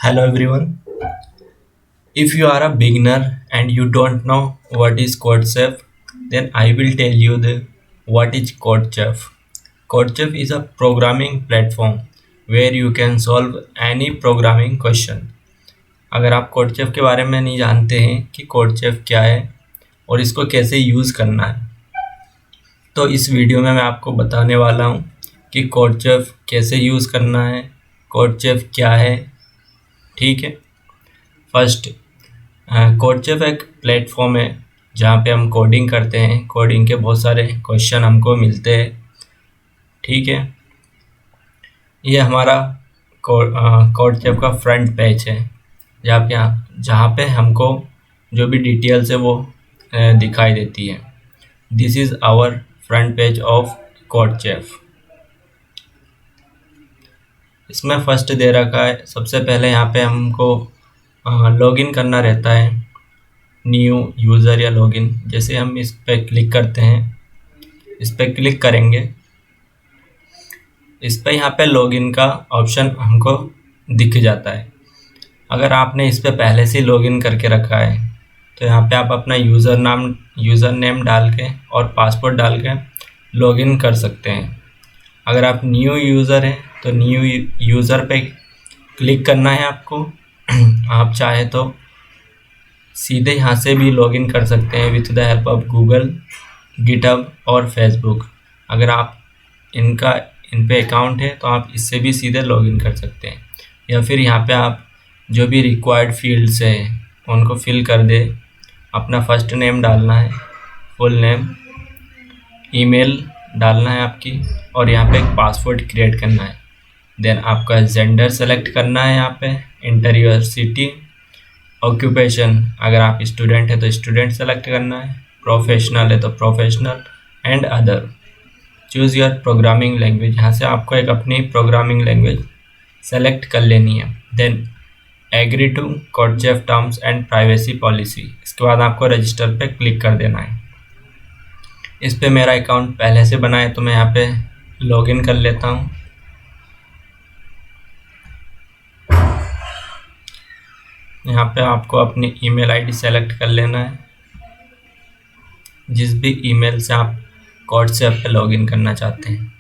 Hello everyone. If you are a beginner and you don't know what is CodeChef, then I will tell you what is CodeChef. CodeChef is a programming platform where you can solve any programming question. अगर आप CodeChef के बारे में नहीं जानते हैं कि CodeChef क्या है और इसको कैसे यूज़ करना है, तो इस वीडियो में मैं आपको बताने वाला हूँ कि CodeChef कैसे यूज़ करना है, CodeChef क्या है। ठीक है। फर्स्ट, कोडचेफ एक प्लेटफॉर्म है जहाँ पे हम कोडिंग करते हैं। कोडिंग के बहुत सारे क्वेश्चन हमको मिलते हैं। ठीक है। ये हमारा कोडचेफ का फ्रंट पेज है जहाँ पे हमको जो भी डिटेल्स है वो दिखाई देती है। This is our front page of CodeChef. इसमें फर्स्ट दे रखा है, सबसे पहले यहाँ पे हमको लॉगिन करना रहता है, न्यू यूज़र या लॉगिन। जैसे हम इस पर क्लिक करते हैं, इस पर क्लिक करेंगे, इस पर यहाँ पे लॉगिन का ऑप्शन हमको दिख जाता है। अगर आपने इस पर पहले से लॉगिन करके रखा है तो यहाँ पे आप अपना यूज़र नेम डाल के और पासवर्ड डाल के लॉगिन कर सकते हैं। अगर आप न्यू यूज़र हैं तो न्यू यूज़र पे क्लिक करना है आपको। आप चाहे तो सीधे यहाँ से भी लॉगिन कर सकते हैं with the help of Google, GitHub और फेसबुक। अगर आप इन पे अकाउंट है तो आप इससे भी सीधे लॉगिन कर सकते हैं। या फिर यहाँ पे आप जो भी रिक्वायर्ड फील्ड्स है उनको फिल कर दे। अपना फर्स्ट नेम डालना है, फुल नेम, ईमेल डालना है आपकी, और यहाँ पे एक पासवर्ड क्रिएट करना है। देन आपका जेंडर सेलेक्ट करना है, यहाँ पे एंटर योर सिटी। ऑक्यूपेशन, अगर आप स्टूडेंट है तो स्टूडेंट सेलेक्ट करना है, प्रोफेशनल है तो professional, and other. Choose your programming language, यहाँ से आपको एक अपनी प्रोग्रामिंग लैंग्वेज सेलेक्ट कर लेनी है। Then agree to CodeChef terms and privacy policy. इसके बाद आपको रजिस्टर पे क्लिक कर देना है। इस पे मेरा अकाउंट पहले से बना है तो मैं यहाँ पे लॉगिन कर लेता हूँ। यहाँ पे आपको अपनी ईमेल आईडी सेलेक्ट कर लेना है, जिस भी ईमेल से आप कोडचेफ पे लॉगिन करना चाहते हैं।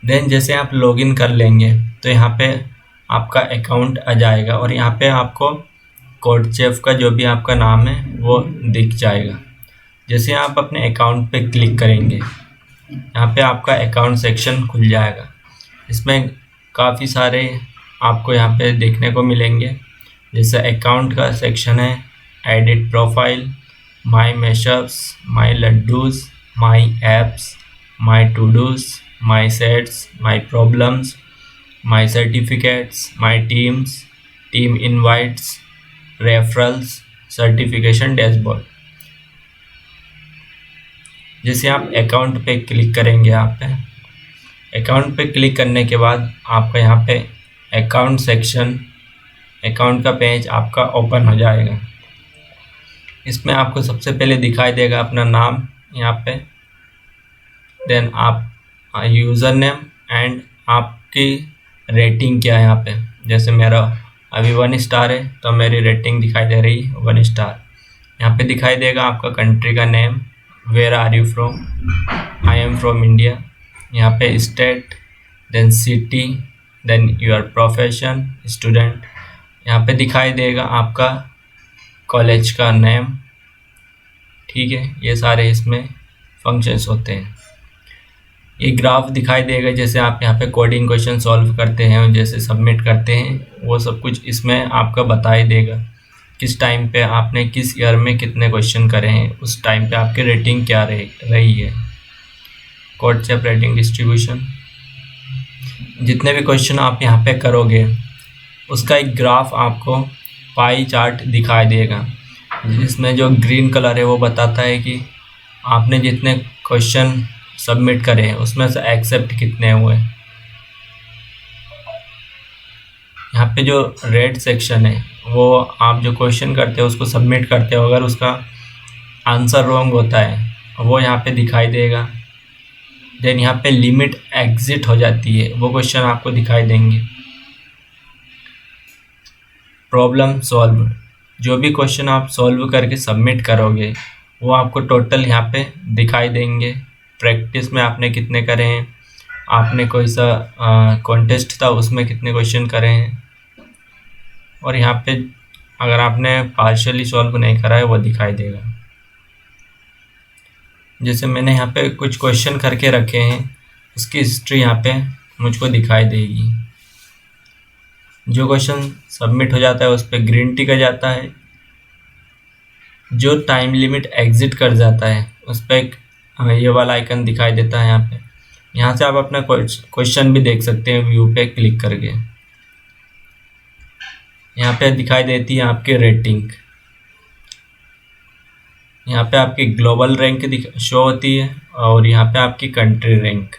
देन जैसे आप लॉगिन कर लेंगे तो यहाँ पे आपका अकाउंट आ जाएगा और यहाँ पे आपको कोडचेफ का जो भी आपका नाम है वो दिख जाएगा। जैसे आप अपने अकाउंट पे क्लिक करेंगे, यहाँ पे आपका अकाउंट सेक्शन खुल जाएगा। इसमें काफ़ी सारे आपको यहाँ पे देखने को मिलेंगे। जैसे अकाउंट का सेक्शन है, edit profile, my mashups, my laddoos, my apps, my to dos, my sets, my problems, my certificates, my teams, team invites, referrals, certification dashboard. जैसे आप अकाउंट पे क्लिक करेंगे, अकाउंट पे क्लिक करने के बाद आपका यहाँ पे अकाउंट सेक्शन, अकाउंट का पेज आपका ओपन हो जाएगा। इसमें आपको सबसे पहले दिखाई देगा अपना नाम यहाँ पे, देन आप यूज़र नेम एंड आपकी रेटिंग क्या है यहाँ पे। जैसे मेरा अभी 1 स्टार है तो मेरी रेटिंग दिखाई दे रही है 1 स्टार। यहाँ पे दिखाई देगा आपका कंट्री का name, where are you from, I am from India. यहाँ पे state, then city, then your profession, student. यहाँ पे दिखाई देगा आपका कॉलेज का नेम। ठीक है, ये सारे इसमें फंक्शंस होते हैं। ये ग्राफ दिखाई देगा, जैसे आप यहाँ पे कोडिंग क्वेश्चन सॉल्व करते हैं और जैसे सबमिट करते हैं वो सब कुछ इसमें आपका बता ही देगा। किस टाइम पे आपने किस ईयर में कितने क्वेश्चन करे हैं, उस टाइम पे आपकी रेटिंग क्या रही है। कोडचेफ रेटिंग डिस्ट्रीब्यूशन, जितने भी क्वेश्चन आप यहाँ पे करोगे उसका एक ग्राफ आपको पाई चार्ट दिखाई देगा, जिसमें जो ग्रीन कलर है वो बताता है कि आपने जितने क्वेश्चन सबमिट करे हैं उसमें से एक्सेप्ट कितने हुए। यहाँ पे जो रेड सेक्शन है वो आप जो क्वेश्चन करते हो उसको सबमिट करते हो, अगर उसका आंसर रॉन्ग होता है वो यहाँ पे दिखाई देगा। देन यहाँ पे लिमिट एग्जिट हो जाती है, वो क्वेश्चन आपको दिखाई देंगे। प्रॉब्लम सॉल्व, जो भी क्वेश्चन आप सॉल्व करके सबमिट करोगे वो आपको टोटल यहाँ पे दिखाई देंगे। प्रैक्टिस में आपने कितने करे हैं, आपने कोई सा कॉन्टेस्ट था उसमें कितने क्वेश्चन करे हैं, और यहाँ पे अगर आपने पार्शियली सॉल्व नहीं करा है वो दिखाई देगा। जैसे मैंने यहाँ पे कुछ क्वेश्चन करके रखे हैं, उसकी हिस्ट्री यहाँ पे मुझको दिखाई देगी। जो क्वेश्चन सबमिट हो जाता है उस पर ग्रीन टिक आ जाता है, जो टाइम लिमिट एग्जिट कर जाता है उस पर एक ये वाला आइकन दिखाई देता है यहाँ पे। यहाँ से आप अपना क्वेश्चन भी देख सकते हैं व्यू पे क्लिक करके। यहाँ पे दिखाई देती है आपकी रेटिंग, यहाँ पे आपकी ग्लोबल रैंक शो होती है, और यहाँ पे आपकी कंट्री रैंक।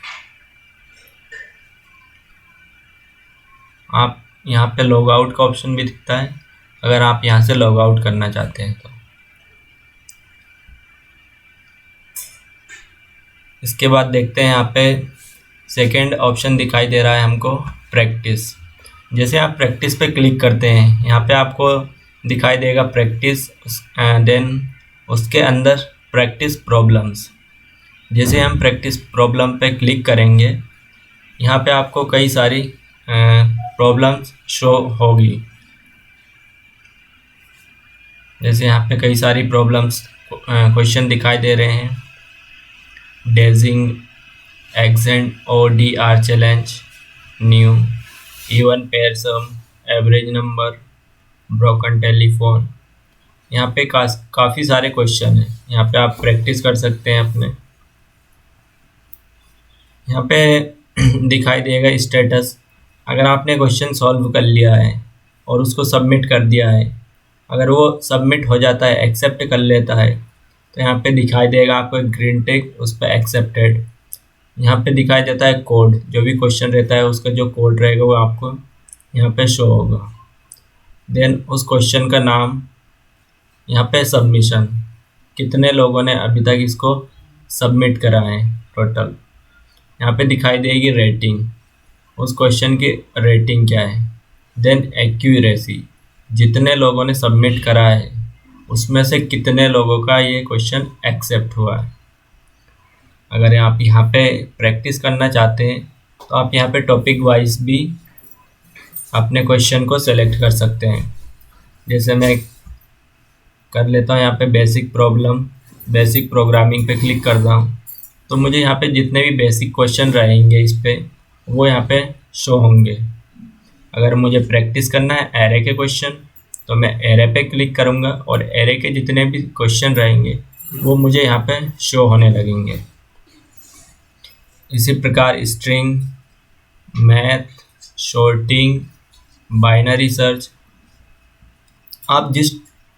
आप यहाँ पे लॉग आउट का ऑप्शन भी दिखता है अगर आप यहाँ से लॉग आउट करना चाहते हैं तो। इसके बाद देखते हैं यहाँ पे सेकेंड ऑप्शन दिखाई दे रहा है हमको प्रैक्टिस। जैसे आप प्रैक्टिस पे क्लिक करते हैं यहाँ पे आपको दिखाई देगा प्रैक्टिस, देन उसके अंदर प्रैक्टिस प्रॉब्लम्स। जैसे हम प्रैक्टिस प्रॉब्लम पे क्लिक करेंगे यहाँ पे आपको कई सारी प्रॉब्लम्स शो होगी। जैसे यहाँ पे कई सारी प्रॉब्लम्स क्वेश्चन दिखाई दे रहे हैं। Dazing accent ODR challenge, new, even pair sum, average number, broken telephone. यहाँ पे काफ़ी सारे क्वेश्चन हैं, यहाँ पे आप प्रैक्टिस कर सकते हैं अपने। यहाँ पे दिखाई देगा स्टेटस, अगर आपने क्वेश्चन सॉल्व कर लिया है और उसको सबमिट कर दिया है, अगर वो सबमिट हो जाता है, एक्सेप्ट कर लेता है, तो यहाँ पे दिखाई देगा आपको एक ग्रीन टिक, उस पर एक्सेप्टेड। यहाँ पे दिखाई देता है कोड, जो भी क्वेश्चन रहता है उसका जो कोड रहेगा वो आपको यहाँ पे शो होगा। देन उस क्वेश्चन का नाम, यहाँ पे सबमिशन, कितने लोगों ने अभी तक इसको सबमिट करा है टोटल। यहाँ पे दिखाई देगी रेटिंग, उस क्वेश्चन की रेटिंग क्या है। देन एक्यूरेसी, जितने लोगों ने सबमिट करा है उसमें से कितने लोगों का ये क्वेश्चन एक्सेप्ट हुआ है। अगर आप यहाँ पे प्रैक्टिस करना चाहते हैं तो आप यहाँ पे टॉपिक वाइज भी अपने क्वेश्चन को सेलेक्ट कर सकते हैं। जैसे मैं कर लेता हूँ यहाँ पे बेसिक प्रॉब्लम, बेसिक प्रोग्रामिंग पे क्लिक करता हूँ, तो मुझे यहाँ पे जितने भी बेसिक क्वेश्चन रहेंगे इस पे वो यहाँ पे शो होंगे। अगर मुझे प्रैक्टिस करना है एरे के क्वेश्चन तो मैं एरे पे क्लिक करूँगा और एरे के जितने भी क्वेश्चन रहेंगे वो मुझे यहाँ पे शो होने लगेंगे। इसी प्रकार string, math, sorting, binary search, आप जिस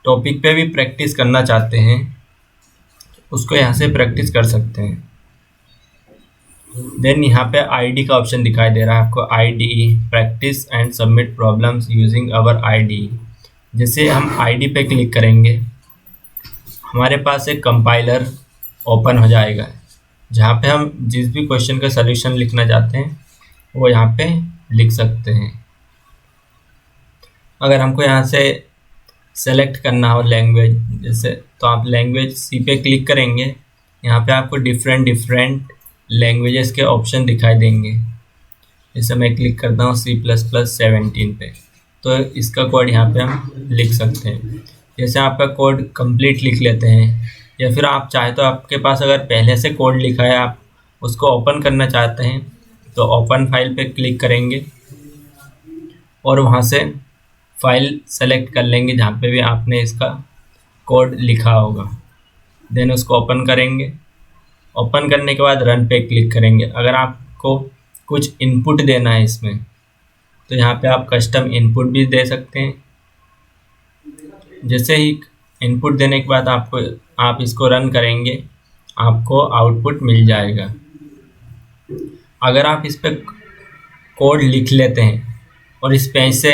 टॉपिक पे भी प्रैक्टिस करना चाहते हैं उसको यहाँ से प्रैक्टिस कर सकते हैं। देन यहाँ पे आईडी का ऑप्शन दिखाई दे रहा है आपको, ID, practice and submit problems using our ID. जैसे हम आईडी पे क्लिक करेंगे हमारे पास एक कंपाइलर ओपन हो जाएगा जहाँ पे हम जिस भी क्वेश्चन का सलूशन लिखना चाहते हैं वो यहाँ पे लिख सकते हैं। अगर हमको यहाँ से सेलेक्ट करना हो लैंग्वेज जैसे, तो आप लैंग्वेज सी पे क्लिक करेंगे, यहाँ पे आपको डिफरेंट लैंग्वेजेस के ऑप्शन दिखाई देंगे। जैसे मैं क्लिक करता हूँ C++17 पे, तो इसका कोड यहाँ पे हम लिख सकते हैं। जैसे आपका कोड कंप्लीट लिख लेते हैं, या फिर आप चाहे तो आपके पास अगर पहले से कोड लिखा है आप उसको ओपन करना चाहते हैं तो ओपन फाइल पे क्लिक करेंगे और वहाँ से फाइल सेलेक्ट कर लेंगे जहाँ पे भी आपने इसका कोड लिखा होगा। देन उसको ओपन करेंगे, ओपन करने के बाद रन पे क्लिक करेंगे। अगर आपको कुछ इनपुट देना है इसमें तो यहाँ पे आप कस्टम इनपुट भी दे सकते हैं। जैसे ही इनपुट देने के बाद आप इसको रन करेंगे आपको आउटपुट मिल जाएगा। अगर आप इस पर कोड लिख लेते हैं और इस पेज से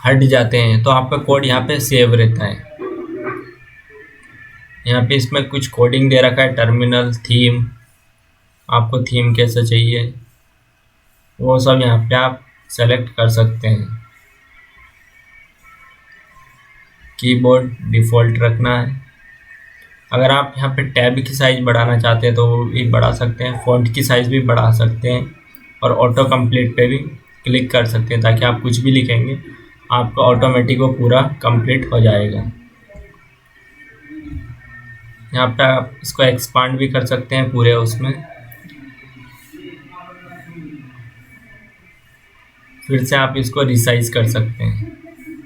हट जाते हैं तो आपका कोड यहाँ पे सेव रहता है। यहाँ पे इसमें कुछ कोडिंग दे रखा है, टर्मिनल, थीम, आपको थीम कैसा चाहिए वो सब यहाँ पे आप सेलेक्ट कर सकते हैं। कीबोर्ड डिफ़ॉल्ट रखना है। अगर आप यहाँ पे टैब की साइज़ बढ़ाना चाहते हैं तो वो भी बढ़ा सकते हैं, फ़ॉन्ट की साइज़ भी बढ़ा सकते हैं और ऑटो कंप्लीट पे भी क्लिक कर सकते हैं ताकि आप कुछ भी लिखेंगे आपका ऑटोमेटिक वो पूरा कंप्लीट हो जाएगा। यहाँ पे आप इसको एक्सपांड भी कर सकते हैं पूरे उसमें। फिर से आप इसको रिसाइज कर सकते हैं।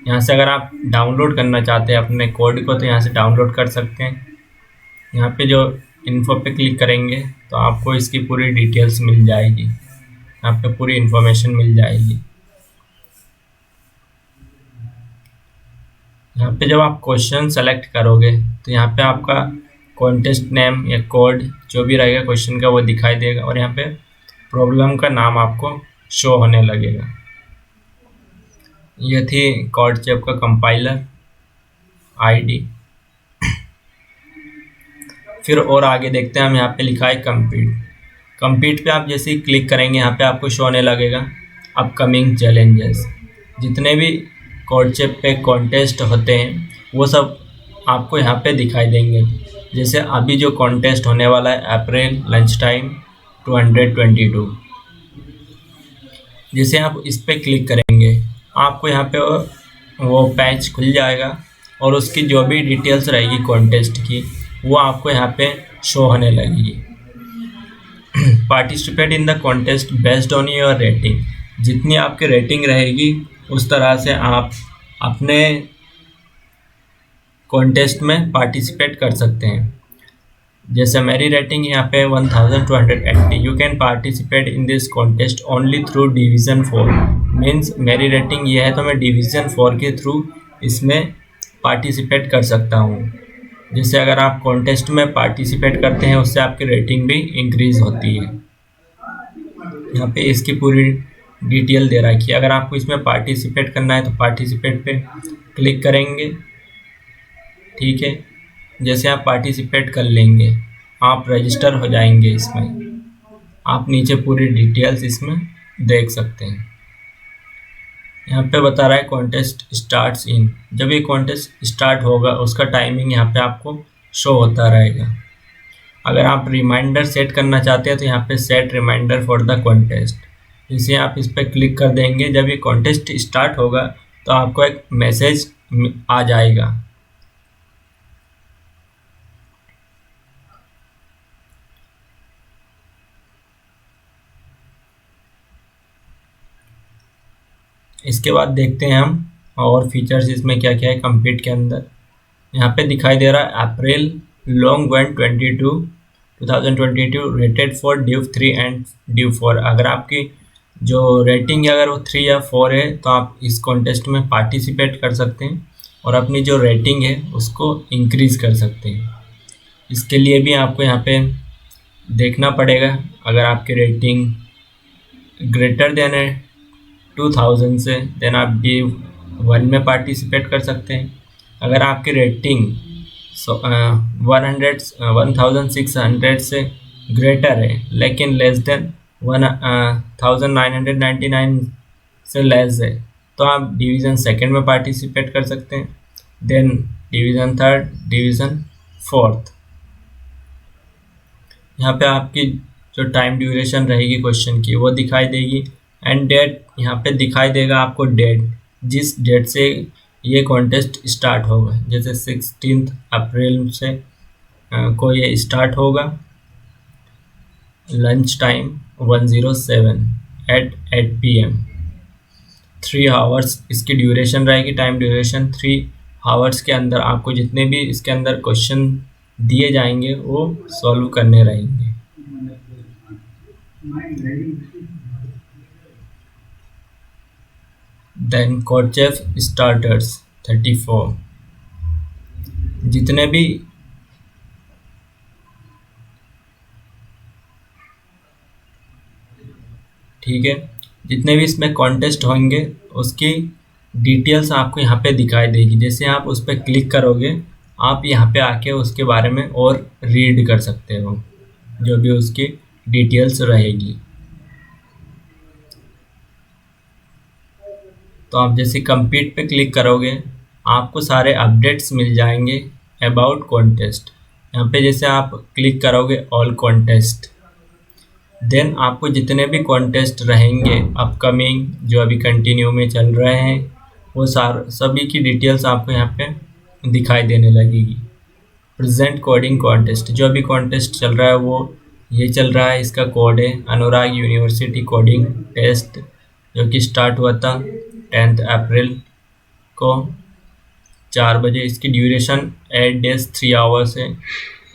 यहाँ से अगर आप डाउनलोड करना चाहते हैं अपने कोड को तो यहाँ से डाउनलोड कर सकते हैं। यहाँ पे जो इन्फो पे क्लिक करेंगे तो आपको इसकी पूरी डिटेल्स मिल जाएगी, यहाँ पे पूरी इन्फॉर्मेशन मिल जाएगी। यहाँ पे जब आप क्वेश्चन सेलेक्ट करोगे तो यहाँ पे आपका कॉन्टेस्ट नेम या कोड जो भी रहेगा क्वेश्चन का वो दिखाई देगा और यहाँ पे प्रॉब्लम का नाम आपको शो होने लगेगा। ये थी कोडचेफ का कंपाइलर आईडी। फिर और आगे देखते हैं हम, यहाँ पे लिखा है कंप्लीट। कंप्लीट पे आप जैसे ही क्लिक करेंगे यहाँ पे आपको शो होने लगेगा अपकमिंग चैलेंजेस। जितने भी कोडचेफ पे कॉन्टेस्ट होते हैं वो सब आपको यहाँ पे दिखाई देंगे। जैसे अभी जो कॉन्टेस्ट होने वाला है अप्रैल लंच टाइम 222, जैसे आप इस पर क्लिक करेंगे आपको यहाँ पे वो पेज खुल जाएगा और उसकी जो भी डिटेल्स रहेगी कॉन्टेस्ट की वो आपको यहाँ पे शो होने लगेगी। Participate in the contest based on your rating. जितनी आपकी रेटिंग रहेगी उस तरह से आप अपने कॉन्टेस्ट में पार्टिसिपेट कर सकते हैं। जैसे मेरी रेटिंग यहाँ पे 1280। You can participate in this contest only through division 4। Means मेरी रेटिंग ये है तो मैं डिवीज़न 4 के थ्रू इसमें पार्टिसिपेट कर सकता हूँ। जैसे अगर आप कॉन्टेस्ट में पार्टिसिपेट करते हैं उससे आपकी रेटिंग भी इंक्रीज़ होती है। यहाँ पे इसकी पूरी डिटेल दे रखी है। अगर आपको इसमें पार्टिसिपेट करना है तो पार्टिसिपेट पे क्लिक करेंगे, ठीक है। जैसे आप पार्टिसिपेट कर लेंगे आप रजिस्टर हो जाएंगे इसमें। आप नीचे पूरी डिटेल्स इसमें देख सकते हैं। यहाँ पे बता रहा है कॉन्टेस्ट स्टार्ट्स इन। जब ये कॉन्टेस्ट स्टार्ट होगा उसका टाइमिंग यहाँ पे आपको शो होता रहेगा। अगर आप रिमाइंडर सेट करना चाहते हैं तो यहाँ पे set reminder for the contest, जैसे आप इस पर क्लिक कर देंगे जब ये कॉन्टेस्ट स्टार्ट होगा तो आपको एक मैसेज आ जाएगा। इसके बाद देखते हैं हम और फीचर्स इसमें क्या क्या है कंप्लीट के अंदर। यहाँ पे दिखाई दे रहा है April long 2022 rated for div 3 and div 4। अगर आपकी जो रेटिंग है अगर वो 3 या 4 है तो आप इस कॉन्टेस्ट में पार्टिसिपेट कर सकते हैं और अपनी जो रेटिंग है उसको इंक्रीज़ कर सकते हैं। इसके लिए भी आपको यहाँ पे देखना पड़ेगा। अगर आपकी रेटिंग ग्रेटर देन है 2000 से देन आप ड्यू 1 में पार्टिसिपेट कर सकते हैं। अगर आपकी रेटिंग 1600 से ग्रेटर है लेकिन लेस देन 1999 से लेस है तो आप डिवीज़न 2 में पार्टिसिपेट कर सकते हैं, देन डिवीज़न 3, डिवीज़न 4। यहाँ पे आपकी जो टाइम ड्यूरेशन रहेगी क्वेश्चन की वो दिखाई देगी एंड डेट यहाँ पे दिखाई देगा आपको डेट, जिस डेट से ये कॉन्टेस्ट स्टार्ट होगा। जैसे 16 अप्रैल से को ये स्टार्ट होगा lunch time 107 at 8 PM। 3 hours इसकी ड्यूरेशन रहेगी, टाइम ड्यूरेशन 3 आवर्स के अंदर आपको जितने भी इसके अंदर क्वेश्चन दिए जाएंगे वो सॉल्व करने रहेंगे। Then CodeChef starters 34। जितने भी ठीक है, जितने भी इसमें कॉन्टेस्ट होंगे उसकी डिटेल्स आपको यहाँ पे दिखाई देगी। जैसे आप उस पर क्लिक करोगे आप यहाँ पे आके उसके बारे में और रीड कर सकते हो जो भी उसकी डिटेल्स रहेगी। तो आप जैसे कंप्लीट पे क्लिक करोगे आपको सारे अपडेट्स मिल जाएंगे अबाउट कॉन्टेस्ट। यहाँ पे जैसे आप क्लिक करोगे ऑल कॉन्टेस्ट, देन आपको जितने भी कॉन्टेस्ट रहेंगे अपकमिंग जो अभी कंटिन्यू में चल रहे हैं वो सभी की डिटेल्स आपको यहाँ पे दिखाई देने लगेगी। प्रेजेंट कोडिंग कॉन्टेस्ट, जो अभी कॉन्टेस्ट चल रहा है वो ये चल रहा है, इसका कोड है अनुराग यूनिवर्सिटी कोडिंग टेस्ट, जो कि स्टार्ट हुआ था 10 अप्रैल को 4 बजे। इसकी ड्यूरेशन 8 डेज 3 आवर्स है।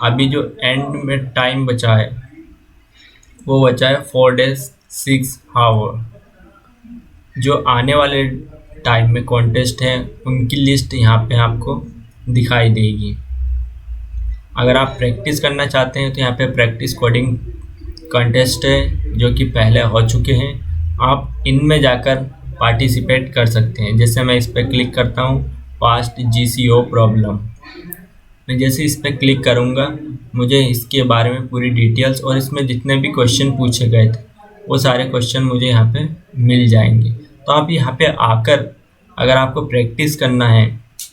अभी जो एंड में टाइम बचा है वो बचा है 4 डेज 6 आवर। जो आने वाले टाइम में कॉन्टेस्ट हैं उनकी लिस्ट यहाँ पे आपको दिखाई देगी। अगर आप प्रैक्टिस करना चाहते हैं तो यहाँ पे प्रैक्टिस कोडिंग कॉन्टेस्ट है जो कि पहले हो चुके हैं, आप इनमें जाकर पार्टिसिपेट कर सकते हैं। जैसे मैं इस पर क्लिक करता हूँ पास्ट GCO प्रॉब्लम, मैं जैसे इस पर क्लिक करूँगा मुझे इसके बारे में पूरी डिटेल्स और इसमें जितने भी क्वेश्चन पूछे गए थे वो सारे क्वेश्चन मुझे यहाँ पे मिल जाएंगे। तो आप यहाँ पे आकर अगर आपको प्रैक्टिस करना है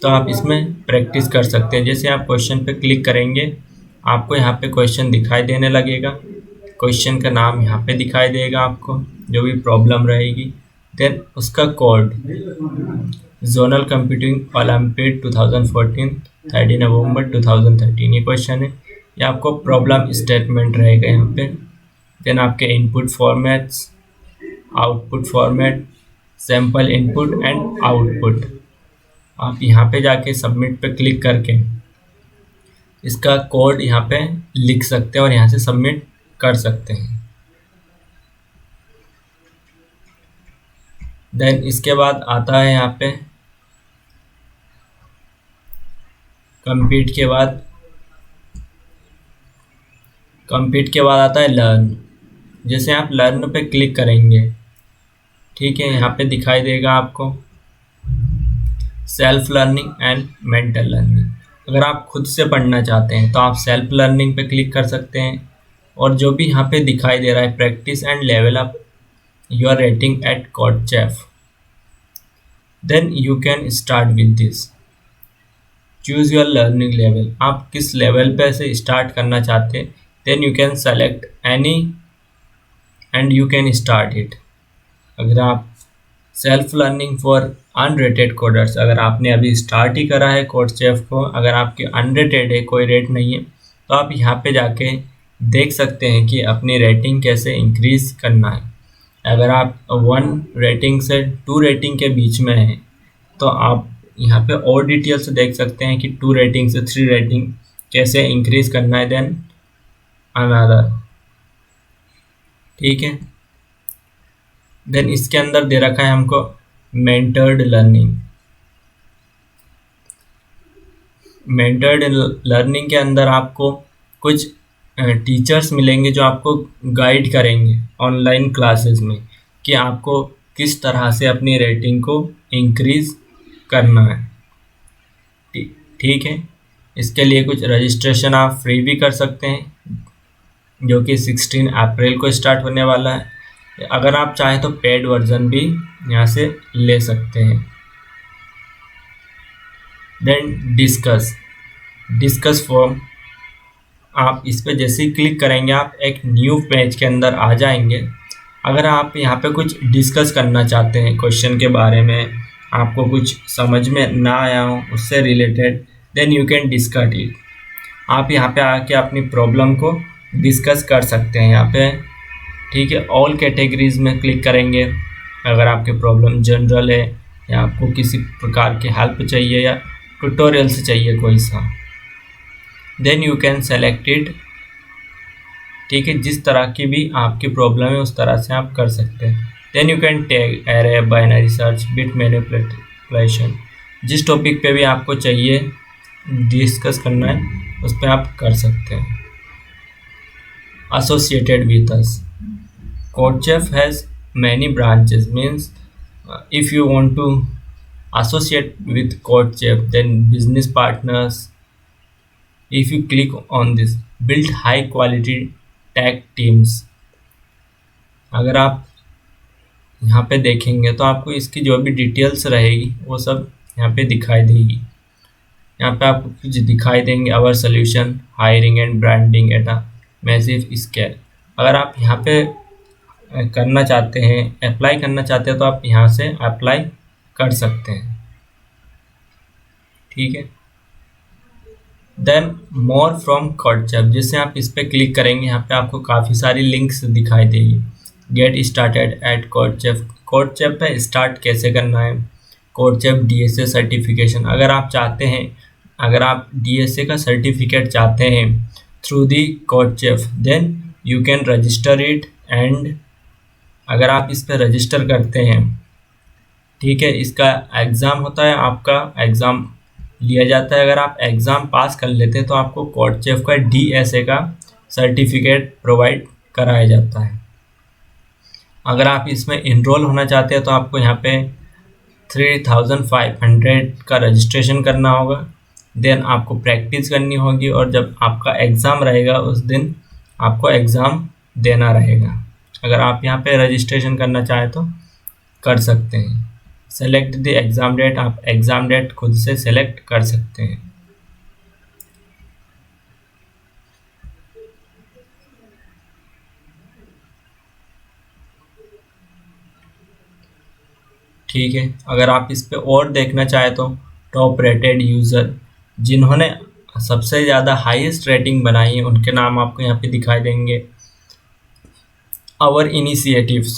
तो आप इसमें प्रैक्टिस कर सकते हैं। जैसे आप क्वेश्चन पे क्लिक करेंगे आपको यहाँ पे क्वेश्चन दिखाई देने लगेगा, क्वेश्चन का नाम यहाँ पे दिखाई देगा आपको, जो भी प्रॉब्लम रहेगी, देन उसका कोड जोनल कंप्यूटिंग ओलंपियाड 2014 30 नवंबर 2013 ये क्वेश्चन है। ये आपको प्रॉब्लम स्टेटमेंट रहेगा यहाँ पे। देन आपके input formats, output format, sample input and output. आप यहाँ पे जाके सबमिट पे क्लिक करके इसका कोड यहाँ पे लिख सकते हैं और यहाँ से सबमिट कर सकते हैं। देन इसके बाद आता है यहाँ पे कंप्लीट के बाद आता है लर्न। जैसे आप लर्न पे क्लिक करेंगे, ठीक है, यहाँ पे दिखाई देगा आपको self learning and mental learning. अगर आप खुद से पढ़ना चाहते हैं तो आप सेल्फ लर्निंग पे क्लिक कर सकते हैं, और जो भी यहाँ पे दिखाई दे रहा है practice and level up your rating at CodeChef, then you can start with this. Choose your learning level, आप किस लेवल पे से स्टार्ट करना चाहते हैं, then you can select any and you can start it. अगर आप self learning for unrated coders, अगर आपने अभी स्टार्ट ही करा है कोडचेफ को, अगर आपके अनरेटेड है, कोई रेट नहीं है, तो आप यहाँ पे जाके देख सकते हैं कि अपनी रेटिंग कैसे इंक्रीज़ करना है। अगर आप 1 रेटिंग से 2 रेटिंग के बीच में हैं तो आप यहाँ पे और डिटेल्स देख सकते हैं कि 2 रेटिंग से 3 रेटिंग कैसे इंक्रीज करना है, देन अनदर, ठीक है। देन इसके अंदर दे रखा है हमको मेंटर्ड लर्निंग। मेंटर्ड लर्निंग के अंदर आपको कुछ टीचर्स मिलेंगे जो आपको गाइड करेंगे ऑनलाइन क्लासेस में कि आपको किस तरह से अपनी रेटिंग को इंक्रीज करना है, ठीक है। इसके लिए कुछ रजिस्ट्रेशन आप फ्री भी कर सकते हैं जो कि 16 अप्रैल को स्टार्ट होने वाला है। अगर आप चाहें तो पेड वर्जन भी यहाँ से ले सकते हैं। देन डिस्कस फॉर्म, आप इस पर जैसे ही क्लिक करेंगे आप एक न्यू पेज के अंदर आ जाएंगे। अगर आप यहाँ पे कुछ डिस्कस करना चाहते हैं क्वेश्चन के बारे में, आपको कुछ समझ में ना आया हो उससे related, then you can discuss it. आप यहाँ पे आके अपनी प्रॉब्लम को डिस्कस कर सकते हैं यहाँ पे, ठीक है। ऑल कैटेगरीज में क्लिक करेंगे अगर आपकी प्रॉब्लम जनरल है या आपको किसी प्रकार की हेल्प चाहिए या ट्यूटोरियल से चाहिए कोई सा, then you can select it, ठीक है। जिस तरह की भी आपकी प्रॉब्लम है उस तरह से आप कर सकते हैं। Then you can tag array, binary search, bit manipulation, जिस टॉपिक पे भी आपको चाहिए डिस्कस करना है उस पर आप कर सकते हैं। Associated with us, CodeChef has many branches, means if you want to associate with Codechef, then business partners, if you click on this, build high quality tech teams। अगर आप यहाँ पे देखेंगे तो आपको इसकी जो भी डिटेल्स रहेगी वो सब यहाँ पे दिखाई देगी। यहाँ पे आपको कुछ दिखाई देंगे, our solution hiring and branding at a massive scale. अगर आप यहाँ पे करना चाहते हैं, अप्लाई करना चाहते हैं, तो आप यहाँ से अप्लाई कर सकते हैं। ठीक है। देन मोर फ्रॉम कोडचेफ, जैसे आप इस पर क्लिक करेंगे, यहाँ पे आपको काफ़ी सारी लिंक्स दिखाई देगी। गेट स्टार्टेड एट कोडचेफ, कोडचेफ पे स्टार्ट कैसे करना है, कोडचेफ डीएसए सर्टिफिकेशन। अगर आप चाहते हैं, अगर आप डीएसए का सर्टिफिकेट चाहते हैं through the CodeChef, then you can register it. And अगर आप इस पर रजिस्टर करते हैं, ठीक है, इसका एग्ज़ाम होता है, आपका एग्ज़ाम लिया जाता है। अगर आप एग्ज़ाम पास कर लेते हैं तो आपको कोडचेफ का डीएसए का सर्टिफिकेट प्रोवाइड कराया जाता है। अगर आप इसमें इनरोल होना चाहते हैं तो आपको यहाँ पे 3500 का रजिस्ट्रेशन करना होगा। देन आपको प्रैक्टिस करनी होगी, और जब आपका एग्ज़ाम रहेगा उस दिन आपको एग्ज़ाम देना रहेगा। अगर आप यहाँ पे रजिस्ट्रेशन करना चाहें तो कर सकते हैं। सेलेक्ट द एग्ज़ाम डेट, आप एग्ज़ाम डेट खुद से सेलेक्ट कर सकते हैं। ठीक है। अगर आप इस पे और देखना चाहें तो टॉप रेटेड यूज़र, जिन्होंने सबसे ज़्यादा हाईएस्ट रेटिंग बनाई है, उनके नाम आपको यहाँ पे दिखाई देंगे। आवर इनिशिएटिव्स,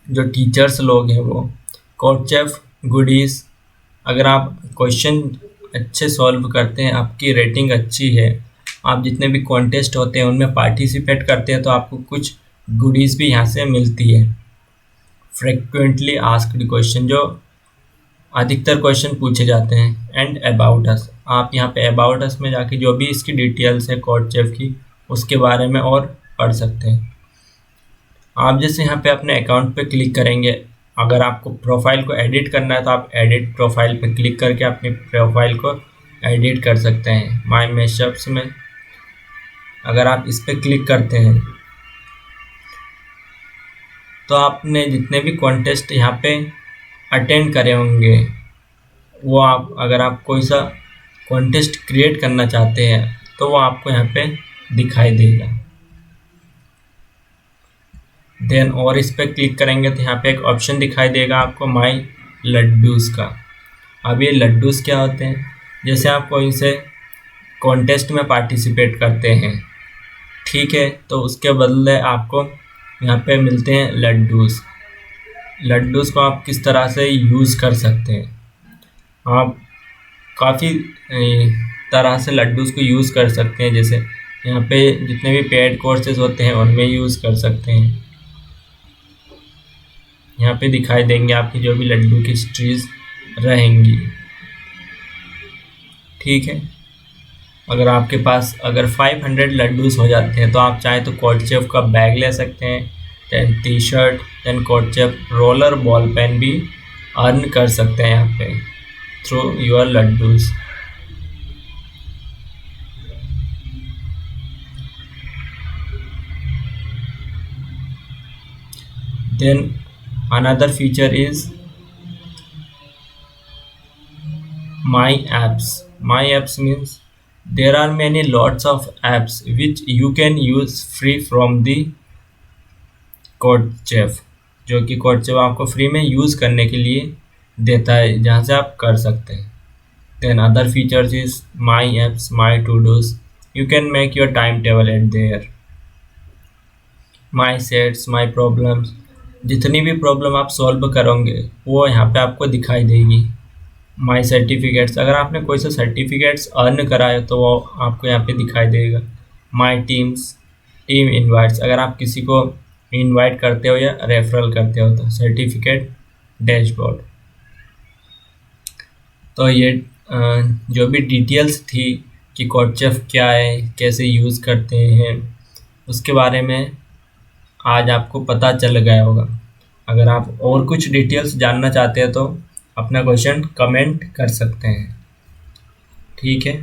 जो टीचर्स लोग हैं वो, कोडचेफ गुडीज़, अगर आप क्वेश्चन अच्छे सॉल्व करते हैं, आपकी रेटिंग अच्छी है, आप जितने भी कॉन्टेस्ट होते हैं उनमें पार्टिसिपेट करते हैं, तो आपको कुछ गुडीज़ भी यहाँ से मिलती है। फ्रिक्वेंटली आस्क्ड क्वेश्चन, जो अधिकतर क्वेश्चन पूछे जाते हैं। एंड अबाउट अस, आप यहाँ पे अबाउट अस में जाके जो भी इसकी डिटेल्स है कोडचेफ की, उसके बारे में और पढ़ सकते हैं। आप जैसे यहाँ पे अपने अकाउंट पे क्लिक करेंगे, अगर आपको प्रोफाइल को एडिट करना है तो आप एडिट प्रोफाइल पे क्लिक करके अपनी प्रोफाइल को एडिट कर सकते हैं। माय मैशअप्स में अगर आप इस पर क्लिक करते हैं तो आपने जितने भी कॉन्टेस्ट यहाँ पे अटेंड करे होंगे, वो आप, अगर आप कोई सा कॉन्टेस्ट क्रिएट करना चाहते हैं तो वो आपको यहाँ पे दिखाई देगा। देन और इस पर क्लिक करेंगे तो यहाँ पे एक ऑप्शन दिखाई देगा आपको माई लड्डूज़ का। अब ये लड्डूज़ क्या होते हैं, जैसे आप कोई से कॉन्टेस्ट में पार्टिसिपेट करते हैं, ठीक है, तो उसके बदले आपको यहाँ पे मिलते हैं लड्डूज़। लड्डूज़ को आप किस तरह से यूज़ कर सकते हैं, आप काफ़ी तरह से लड्डूज़ को यूज़ कर सकते हैं। जैसे यहाँ पे जितने भी पेड कोर्सेज होते हैं उनमें यूज़ कर सकते हैं। यहाँ पे दिखाई देंगे आपकी जो भी लड्डू की हिस्ट्रीज रहेंगी। ठीक है। अगर आपके पास अगर 500 लड्डूस हो जाते हैं तो आप चाहें तो कोडचेफ का बैग ले सकते हैं, then T shirt, then CodeChef roller ball pen भी अर्न कर सकते हैं यहाँ पे through your laddus. Then another feature is My Apps. My Apps means there are many lots of apps which you can use free from the कोडचेफ, जो कि कोडचेफ आपको free में यूज़ करने के लिए देता है, जहाँ से आप कर सकते हैं। Then other features is My Apps, My To-Dos. You can make your timetable at there. My Sets, My Problems, जितनी भी प्रॉब्लम आप सॉल्व करोगे वो यहाँ पे आपको दिखाई देगी। माई सर्टिफिकेट्स, अगर आपने कोई सा सर्टिफिकेट्स अर्न करा है तो वो आपको यहाँ पे दिखाई देगा। माई टीम्स, टीम इनवाइट्स, अगर आप किसी को इनवाइट करते हो या रेफरल करते हो तो सर्टिफिकेट डैशबोर्ड। तो ये जो भी डिटेल्स थी कि कोडचेफ क्या है, कैसे यूज़ करते हैं, उसके बारे में आज आपको पता चल गया होगा। अगर आप और कुछ डिटेल्स जानना चाहते हैं तो अपना क्वेश्चन कमेंट कर सकते हैं। ठीक है।